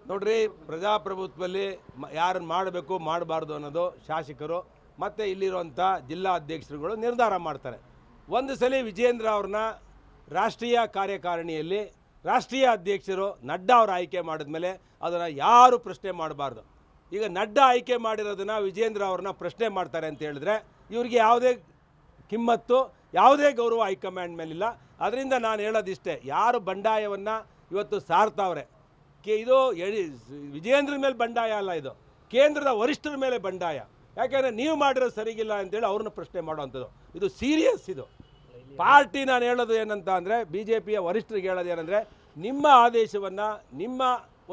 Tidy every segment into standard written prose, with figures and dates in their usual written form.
ನೋಡ್ರಿ, ಪ್ರಜಾಪ್ರಭುತ್ವದಲ್ಲಿ ಯಾರನ್ನು ಮಾಡಬೇಕು ಮಾಡಬಾರ್ದು ಅನ್ನೋದು ಶಾಸಕರು ಮತ್ತು ಇಲ್ಲಿರುವಂಥ ಜಿಲ್ಲಾ ಅಧ್ಯಕ್ಷರುಗಳು ನಿರ್ಧಾರ ಮಾಡ್ತಾರೆ. ಒಂದು ಸಲ ವಿಜೇಂದ್ರ ಅವ್ರನ್ನ ರಾಷ್ಟ್ರೀಯ ಕಾರ್ಯಕಾರಿಣಿಯಲ್ಲಿ ರಾಷ್ಟ್ರೀಯ ಅಧ್ಯಕ್ಷರು ನಡ್ಡಾ ಅವರು ಆಯ್ಕೆ ಮಾಡಿದ್ಮೇಲೆ ಅದನ್ನು ಯಾರು ಪ್ರಶ್ನೆ ಮಾಡಬಾರ್ದು. ಈಗ ನಡ್ಡಾ ಆಯ್ಕೆ ಮಾಡಿರೋದನ್ನು ವಿಜೇಂದ್ರ ಅವ್ರನ್ನ ಪ್ರಶ್ನೆ ಮಾಡ್ತಾರೆ ಅಂತ ಹೇಳಿದ್ರೆ ಇವ್ರಿಗೆ ಯಾವುದೇ ಕಿಮ್ಮತ್ತು, ಯಾವುದೇ ಗೌರವ ಹೈಕಮಾಂಡ್ ಮೇಲಿಲ್ಲ. ಅದರಿಂದ ನಾನು ಹೇಳೋದಿಷ್ಟೇ, ಯಾರು ಬಂಡಾಯವನ್ನು ಇವತ್ತು ಸಾರ್ತಾವ್ರೆ, ಇದು ವಿಜೇಂದ್ರ ಮೇಲೆ ಬಂಡಾಯ ಅಲ್ಲ, ಇದು ಕೇಂದ್ರದ ವರಿಷ್ಠರ ಮೇಲೆ ಬಂಡಾಯ. ಯಾಕೆಂದರೆ ನೀವು ಮಾಡಿರೋದು ಸರಿಗಿಲ್ಲ ಅಂತೇಳಿ ಅವ್ರನ್ನ ಪ್ರಶ್ನೆ ಮಾಡುವಂಥದ್ದು. ಇದು ಸೀರಿಯಸ್. ಇದು ಪಾರ್ಟಿ ನಾನು ಹೇಳೋದು ಏನಂತ ಅಂದರೆ, ಬಿ ಜೆ ಪಿಯ ವರಿಷ್ಠರಿಗೆ ಹೇಳೋದು ಏನಂದರೆ, ನಿಮ್ಮ ಆದೇಶವನ್ನು, ನಿಮ್ಮ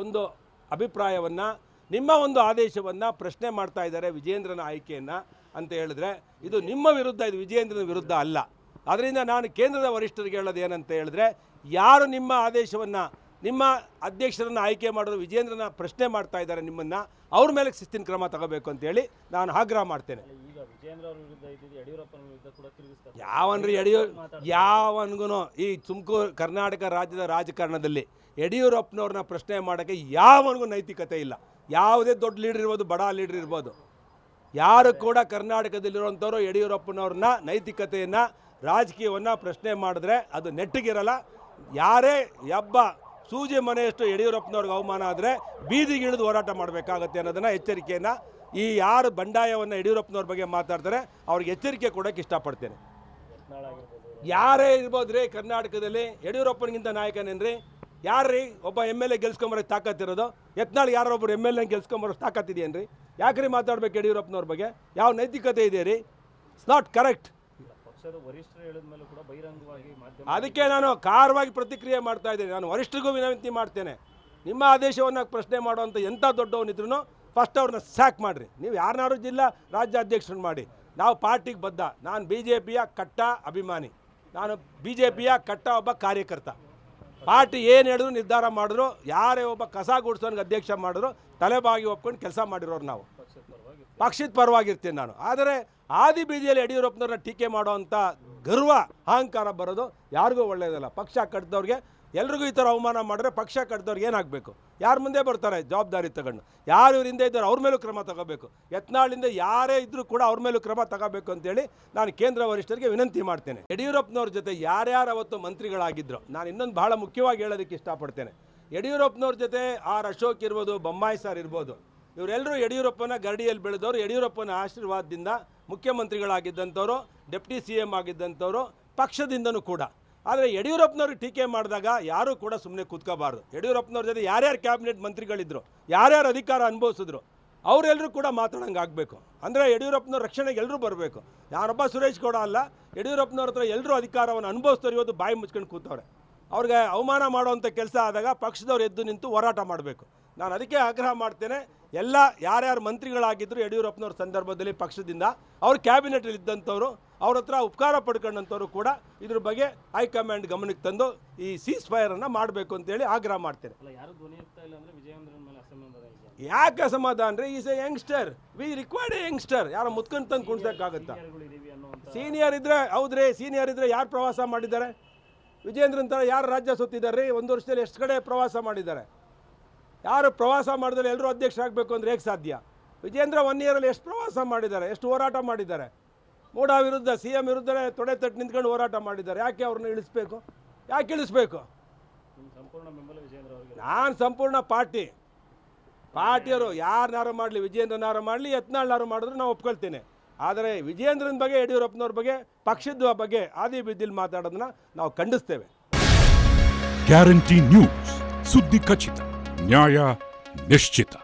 ಒಂದು ಅಭಿಪ್ರಾಯವನ್ನು, ನಿಮ್ಮ ಒಂದು ಆದೇಶವನ್ನು ಪ್ರಶ್ನೆ ಮಾಡ್ತಾ ಇದ್ದಾರೆ ವಿಜೇಂದ್ರನ ಆಯ್ಕೆಯನ್ನು ಅಂತ ಹೇಳಿದ್ರೆ ಇದು ನಿಮ್ಮ ವಿರುದ್ಧ, ಇದು ವಿಜೇಂದ್ರನ ವಿರುದ್ಧ ಅಲ್ಲ. ಅದರಿಂದ ನಾನು ಕೇಂದ್ರದ ವರಿಷ್ಠರಿಗೆ ಹೇಳೋದು ಏನಂತ ಹೇಳಿದ್ರೆ, ಯಾರು ನಿಮ್ಮ ಆದೇಶವನ್ನು, ನಿಮ್ಮ ಅಧ್ಯಕ್ಷರನ್ನು ಆಯ್ಕೆ ಮಾಡೋದು ವಿಜೇಂದ್ರನ ಪ್ರಶ್ನೆ ಮಾಡ್ತಾ ಇದ್ದಾರೆ, ನಿಮ್ಮನ್ನು ಅವ್ರ ಮೇಲೆ ಶಿಸ್ತಿನ ಕ್ರಮ ತಗೋಬೇಕು ಅಂತೇಳಿ ನಾನು ಆಗ್ರಹ ಮಾಡ್ತೇನೆ. ಯಾವನ್ರಿ ಯಾವನ್ಗೂ ಈ ತುಮಕೂರು ಕರ್ನಾಟಕ ರಾಜ್ಯದ ರಾಜಕಾರಣದಲ್ಲಿ ಯಡಿಯೂರಪ್ಪನವ್ರನ್ನ ಪ್ರಶ್ನೆ ಮಾಡೋಕ್ಕೆ ಯಾವನಿಗೂ ನೈತಿಕತೆ ಇಲ್ಲ. ಯಾವುದೇ ದೊಡ್ಡ ಲೀಡರ್ ಇರ್ಬೋದು, ಬಡ ಲೀಡರ್ ಇರ್ಬೋದು, ಯಾರು ಕೂಡ ಕರ್ನಾಟಕದಲ್ಲಿರುವಂಥವ್ರು ಯಡಿಯೂರಪ್ಪನವ್ರನ್ನ ನೈತಿಕತೆಯನ್ನು, ರಾಜಕೀಯವನ್ನು ಪ್ರಶ್ನೆ ಮಾಡಿದ್ರೆ ಅದು ನೆಟ್ಟಿಗಿರಲ್ಲ. ಯಾರೇ ಹಬ್ಬ ಸೂಜಿ ಮನೆಯಷ್ಟು ಯಡಿಯೂರಪ್ಪನವ್ರಿಗೆ ಅವಮಾನ ಆದರೆ ಬೀದಿಗಿಳಿದು ಹೋರಾಟ ಮಾಡಬೇಕಾಗತ್ತೆ ಅನ್ನೋದನ್ನು ಎಚ್ಚರಿಕೆಯನ್ನು, ಈ ಯಾರು ಬಂಡಾಯವನ್ನು ಯಡಿಯೂರಪ್ಪನವ್ರ ಬಗ್ಗೆ ಮಾತಾಡ್ತಾರೆ ಅವ್ರಿಗೆ ಎಚ್ಚರಿಕೆ ಕೊಡೋಕ್ಕೆ ಇಷ್ಟಪಡ್ತೇನೆ. ಯಾರೇ ಇರ್ಬೋದ್ರಿ ಕರ್ನಾಟಕದಲ್ಲಿ, ಯಡಿಯೂರಪ್ಪನಿಗಿಂತ ನಾಯಕನೇನ್ರಿ? ಯಾರ್ರೀ ಒಬ್ಬ ಎಮ್ ಎಲ್ ಎ ಗೆಲ್ಸ್ಕೊಂಬರೋಕ್ಕೆ ತಾಕತ್ತಿರೋದು? ಯತ್ನಾಳ್ ಯಾರೊಬ್ಬರು ಎಮ್ ಎಲ್ ಎ ಗೆಲ್ಸ್ಕೊಂಬರೋಕ್ಕೆ ತಾಕತ್ತಿದೆಯೇನ್ರಿ? ಯಾಕ್ರಿ ಮಾತಾಡ್ಬೇಕು ಯಡಿಯೂರಪ್ಪನವ್ರ ಬಗ್ಗೆ? ಯಾವ ನೈತಿಕತೆ ಇದೆ ರೀ? It's not correct. ಅದಕ್ಕೆ ನಾನು ಖಾರವಾಗಿ ಪ್ರತಿಕ್ರಿಯೆ ಮಾಡ್ತಾ ಇದ್ದೇನೆ. ನಾನು ವರಿಷ್ಠರಿಗೂ ವಿನಂತಿ ಮಾಡ್ತೇನೆ, ನಿಮ್ಮ ಆದೇಶವನ್ನು ಪ್ರಶ್ನೆ ಮಾಡುವಂಥ ಎಂಥ ದೊಡ್ಡವನಿದ್ರು ಫಸ್ಟ್ ಅವ್ರನ್ನ ಸ್ಯಾಕ್ ಮಾಡಿರಿ. ನೀವು ಯಾರನ್ನಾರು ಜಿಲ್ಲಾ ರಾಜ್ಯಾಧ್ಯಕ್ಷರನ್ನು ಮಾಡಿ. ನಾವು ಪಾರ್ಟಿಗೆ ಬದ್ಧ. ನಾನು ಬಿ ಜೆ ಪಿಯ ಕಟ್ಟ ಅಭಿಮಾನಿ, ನಾನು ಬಿ ಜೆ ಪಿಯ ಕಟ್ಟ ಒಬ್ಬ ಕಾರ್ಯಕರ್ತ. ಪಾರ್ಟಿ ಏನು ಹೇಳಿದ್ರು, ನಿರ್ಧಾರ ಮಾಡಿದ್ರು, ಯಾರೇ ಒಬ್ಬ ಕಸ ಗುಡ್ಸೋನ್ಗೆ ಅಧ್ಯಕ್ಷ ಮಾಡಿದ್ರು ತಲೆಬಾಗಿ ಒಪ್ಕೊಂಡು ಕೆಲಸ ಮಾಡಿರೋರು ನಾವು. ಪಕ್ಷದ ಪರವಾಗಿರ್ತೀನಿ ನಾನು. ಆದರೆ ಆದಿ ಬೀದಿಯಲ್ಲಿ ಯಡಿಯೂರಪ್ಪನವ್ರನ್ನ ಟೀಕೆ ಮಾಡೋವಂಥ ಗರ್ವ, ಅಹಂಕಾರ ಬರೋದು ಯಾರಿಗೂ ಒಳ್ಳೆಯದಲ್ಲ. ಪಕ್ಷ ಕಟ್ಟಿದವ್ರಿಗೆ ಎಲ್ರಿಗೂ ಈ ಥರ ಅವಮಾನ ಮಾಡಿದ್ರೆ ಪಕ್ಷ ಕಟ್ಟಿದವ್ರಿಗೆ ಏನಾಗಬೇಕು? ಯಾರು ಮುಂದೆ ಬರ್ತಾರೆ ಜವಾಬ್ದಾರಿ ತಗೊಂಡು? ಯಾರು ಇವ್ರ ಹಿಂದೆ ಇದ್ದಾರೆ ಅವ್ರ ಮೇಲೂ ಕ್ರಮ ತಗೋಬೇಕು. ಯತ್ನಾಳಿಂದ ಯಾರೇ ಇದ್ದರೂ ಕೂಡ ಅವ್ರ ಮೇಲೂ ಕ್ರಮ ತಗೋಬೇಕು ಅಂತೇಳಿ ನಾನು ಕೇಂದ್ರ ವರಿಷ್ಠರಿಗೆ ವಿನಂತಿ ಮಾಡ್ತೇನೆ. ಯಡಿಯೂರಪ್ಪನವ್ರ ಜೊತೆ ಯಾರ್ಯಾರು ಅವತ್ತು ಮಂತ್ರಿಗಳಾಗಿದ್ದರು, ನಾನು ಇನ್ನೊಂದು ಬಹಳ ಮುಖ್ಯವಾಗಿ ಹೇಳೋದಕ್ಕೆ ಇಷ್ಟಪಡ್ತೇನೆ. ಯಡಿಯೂರಪ್ಪನವ್ರ ಜೊತೆ ಆರ್ ಅಶೋಕ್ ಇರ್ಬೋದು, ಬೊಮ್ಮಾಯಿ ಸರ್ ಇರ್ಬೋದು, ಇವರೆಲ್ಲರೂ ಯಡಿಯೂರಪ್ಪನ ಗರಡಿಯಲ್ಲಿ ಬೆಳೆದವರು, ಯಡಿಯೂರಪ್ಪನ ಆಶೀರ್ವಾದದಿಂದ ಮುಖ್ಯಮಂತ್ರಿಗಳಾಗಿದ್ದಂಥವ್ರು, ಡೆಪ್ಟಿ ಸಿ ಎಮ್ ಆಗಿದ್ದಂಥವ್ರು, ಪಕ್ಷದಿಂದನೂ ಕೂಡ. ಆದರೆ ಯಡಿಯೂರಪ್ಪನವ್ರಿಗೆ ಟೀಕೆ ಮಾಡಿದಾಗ ಯಾರೂ ಕೂಡ ಸುಮ್ಮನೆ ಕೂತ್ಕೋಬಾರ್ದು. ಯಡಿಯೂರಪ್ಪನವ್ರ ಜೊತೆ ಯಾರ್ಯಾರು ಕ್ಯಾಬಿನೆಟ್ ಮಂತ್ರಿಗಳಿದ್ರು, ಯಾರ್ಯಾರು ಅಧಿಕಾರ ಅನುಭವಿಸಿದ್ರು, ಅವರೆಲ್ಲರೂ ಕೂಡ ಮಾತಾಡೋಂಗೆ ಆಗಬೇಕು. ಅಂದರೆ ಯಡಿಯೂರಪ್ಪನವ್ರ ರಕ್ಷಣೆಗೆ ಎಲ್ಲರೂ ಬರಬೇಕು. ಯಾರೊಬ್ಬ ಸುರೇಶ್ ಗೌಡ ಅಲ್ಲ, ಯಡಿಯೂರಪ್ಪನವ್ರ ಹತ್ರ ಎಲ್ಲರೂ ಅಧಿಕಾರವನ್ನು ಅನುಭವಿಸ್ತಾರೆ. ಇವತ್ತು ಬಾಯಿ ಮುಚ್ಕೊಂಡು ಕೂತವ್ರೆ. ಅವ್ರಿಗೆ ಅವಮಾನ ಮಾಡುವಂಥ ಕೆಲಸ ಆದಾಗ ಪಕ್ಷದವ್ರು ಎದ್ದು ನಿಂತು ಹೋರಾಟ ಮಾಡಬೇಕು. ನಾನು ಅದಕ್ಕೆ ಆಗ್ರಹ ಮಾಡ್ತೇನೆ, ಎಲ್ಲ ಯಾರ್ಯಾರು ಮಂತ್ರಿಗಳಾಗಿದ್ದರು ಯಡಿಯೂರಪ್ಪನವ್ರ ಸಂದರ್ಭದಲ್ಲಿ ಪಕ್ಷದಿಂದ, ಅವ್ರ ಕ್ಯಾಬಿನೆಟಲ್ಲಿ ಇದ್ದಂಥವ್ರು, ಅವ್ರ ಹತ್ರ ಉಪಕಾರ ಪಡ್ಕೊಂಡಂಥವ್ರು ಕೂಡ ಇದ್ರ ಬಗ್ಗೆ ಹೈಕಮಾಂಡ್ ಗಮನಕ್ಕೆ ತಂದು ಈ ಸೀಸ್ ಫೈರನ್ನು ಮಾಡಬೇಕು ಅಂತೇಳಿ ಆಗ್ರಹ ಮಾಡ್ತೇನೆ. ಯಾಕೆ ಅಸಮಾಧಾನ ರೀ? Is A youngster, we required A youngster. ಯಾರು ಮುತ್ಕೊಂಡು ತಂದು ಕುಣಿಸೋಕ್ಕಾಗುತ್ತಾ? ಸೀನಿಯರ್ ಇದ್ದರೆ ಹೌದ್ರಿ, ಸೀನಿಯರ್ ಇದ್ದರೆ ಯಾರು ಪ್ರವಾಸ ಮಾಡಿದ್ದಾರೆ? ವಿಜೇಂದ್ರನ್ ಥರ ಯಾರು ರಾಜ್ಯ ಸುತ್ತಿದ್ದಾರೆ ರೀ? ಒಂದು ವರ್ಷದಲ್ಲಿ ಎಷ್ಟು ಕಡೆ ಪ್ರವಾಸ ಮಾಡಿದ್ದಾರೆ? ಯಾರು ಪ್ರವಾಸ ಮಾಡಿದ್ರೆ ಎಲ್ಲರೂ ಅಧ್ಯಕ್ಷರಾಗಬೇಕು ಅಂದರೆ ಹೇಗೆ ಸಾಧ್ಯ? ವಿಜೇಂದ್ರ 1 ಇಯರಲ್ಲಿ ಎಷ್ಟು ಪ್ರವಾಸ ಮಾಡಿದ್ದಾರೆ, ಎಷ್ಟು ಹೋರಾಟ ಮಾಡಿದ್ದಾರೆ? ಮೂಡ ವಿರುದ್ಧ, ಸಿ ಎಂ ವಿರುದ್ಧನೇ ತೊಡೆ ತಟ್ಟು ನಿಂತ್ಕೊಂಡು ಹೋರಾಟ ಮಾಡಿದ್ದಾರೆ. ಯಾಕೆ ಅವ್ರನ್ನ ಇಳಿಸ್ಬೇಕು? ಯಾಕೆ ಇಳಿಸ್ಬೇಕು? ನಾನು ಸಂಪೂರ್ಣ ಪಾರ್ಟಿಯವರು ಯಾರನ್ನಾರು ಮಾಡಲಿ, ವಿಜೇಂದ್ರನಾರು ಮಾಡಲಿ, ಯತ್ನಾಳ್ನಾರು ಮಾಡಿದ್ರು ನಾವು ಒಪ್ಕೊಳ್ತೇನೆ. ಆದರೆ ವಿಜೇಂದ್ರನ ಬಗ್ಗೆ, ಯಡಿಯೂರಪ್ಪನವ್ರ ಬಗ್ಗೆ, ಪಕ್ಷದ ಬಗ್ಗೆ ಆದಿ ಬೀದಿಲಿ ಮಾತಾಡೋದನ್ನ ನಾವು ಖಂಡಿಸ್ತೇವೆ. ಗ್ಯಾರಂಟಿ ನ್ಯೂಸ್, ಸುದ್ದಿ ಖಚಿತ, ನ್ಯಾಯ ನಿಶ್ಚಿತ.